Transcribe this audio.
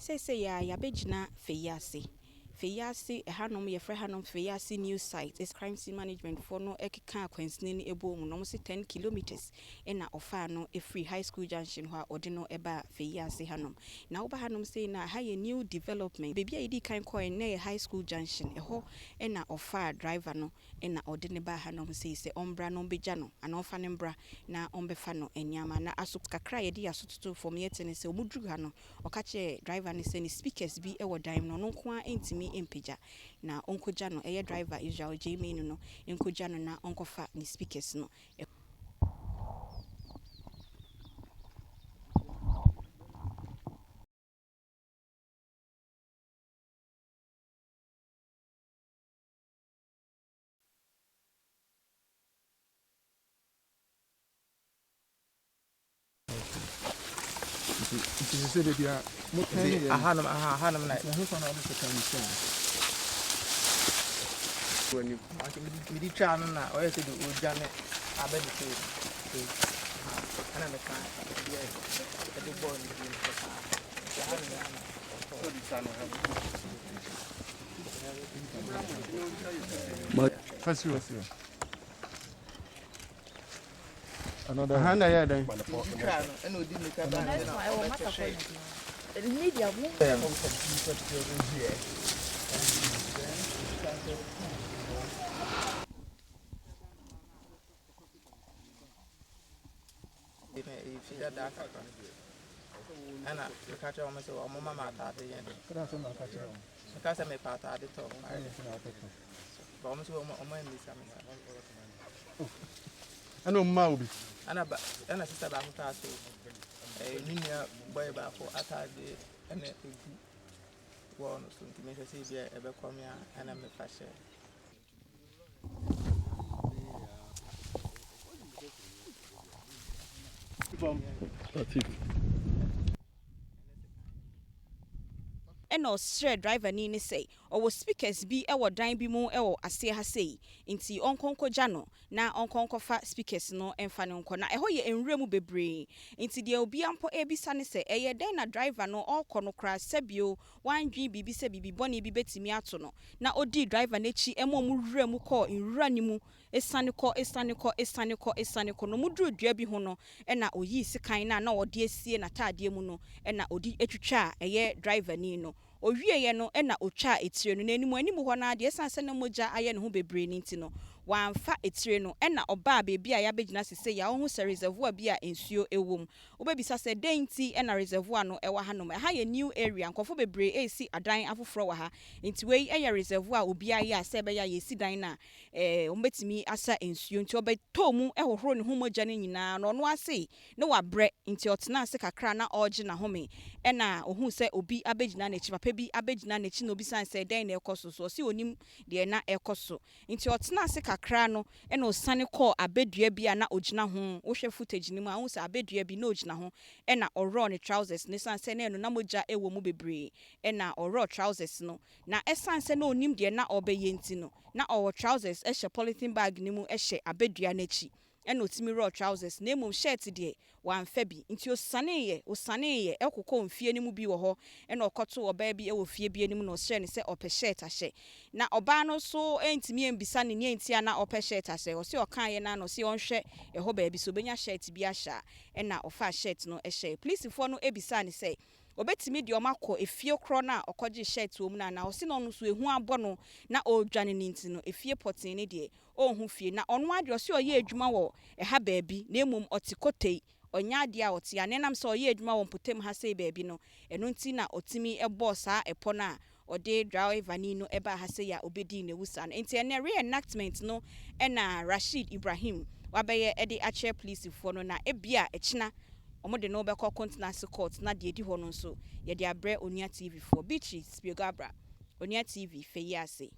Say ya bejina Feyiase hanom ye frɛ hanom Feyiase New Site is crime scene management for no ekeka kwansini ni ebo mu no mo 10 kilometers na ofa no free High School Junction ho ode no eba Feyiase hanom na oba hanom say na ha ye new development baby a yidi kan coin na High School Junction ho na ofa driver no na ode ne ba hanom say ombra no beja no ana ofa ne mbra na ombefa no enyama na aso kakra ye di asototo for me etene say omudru ha no okache driver ne say ni speakers bi e wo dan no nko a entimi empeja na onkoja no eye driver Israel Agyei Manu no enkoja no na onkofa ni speakers no when you the channel now, or you do Janet, I bet you. And I'm a fan. Yes, I do born in another hand I had and and I catch on myself, or Mamma, because I may part at the top. Almost I know Maubi. And a sister back a linear boy back for attack and a one to make a see ever come here and I'm a fashion. Eno stre driver ni say or speakers bi e wo dan bi mu e wo ase ha sei nti onkonkoja no na onkonkofa speakers no emfa ne nko na eho ye enwura mu bebre nti de obi ampo ebisa ne se eye den na driver no okọ no kra sebio wandwi bibi se bibi boni bi betimi ato no na odi driver na chi emo mu wura mu kọ nwura ni mu esane kọ no mudru dua bi ho no e na oyi sikan na ode asie na taade mu no e na odi etwitwa eye driver ni no owie ye no na otwa etire no animu ho na de sanse na moja aye ne ho bebre ni nti no wamfa etire no na oba bebi a ya begina sese ya ho se reservoir bi a ensuo ewom obebisa se denti na reservoir no ewa hanom ha ye new area nkofo bebre esi adan afoforo wa ha nti wei eye reservoir obi aye a se be ya yesi dan na ombetimi asa ensuo nti obetomu ehohoro ne ho moja ne nyina no no ase ne wabre nti otena ase kakra na oje na home na ohun se obi abegina na chi papa bi abegina na chi no bi san se den na ekoso so si onim de na ekoso nti otena ase kakra no na osane call abedua bi na ogina ho wo hwe footage ni mu a wo se abedua bi na ogina ho na oro ne trousers ne san se na no na moja ewo mu bebre na oro trousers no na esan se na onim de na obeye nti no na owo trousers ehye polythene bag ni mu ehye abedua na chi ena otimi raw trousers na emom shirt de wamfa bi nti osane ye ekokọ mfie ni mu bi wo ho ena okoto oba bi e wo fie bi ani mu no share ne se ope shirt ahye na oba no so entimi embisa ne ne entia na ope shirt ahye o se okan ye na no se onhwe eho ba bi so benya shirt bi ahya ena ofa shirt no ehye police for no ebisa ne se obetimi de omakọ efie kro na okoje shirt wo mu na o se no no so ehu abọ no na odwane ne nti no efie potin ne de ohun fie na ono ade o se oye adwuma wo ha baabi na emom otikotei onya ade a oti anenam se oye adwuma wo mpotem ha sei baabi no eno nti na otimi ebo saa epo na ode driver ni no eba ha sei ya obedi na wusa no nti ene reenactment no na Rashid Ibrahim wabeye ede ache police for no na ebia echina omode no be continental court na de edi ho no so ye de abre Onua TV for Beatrice Spiogabra Onua TV Feyiase.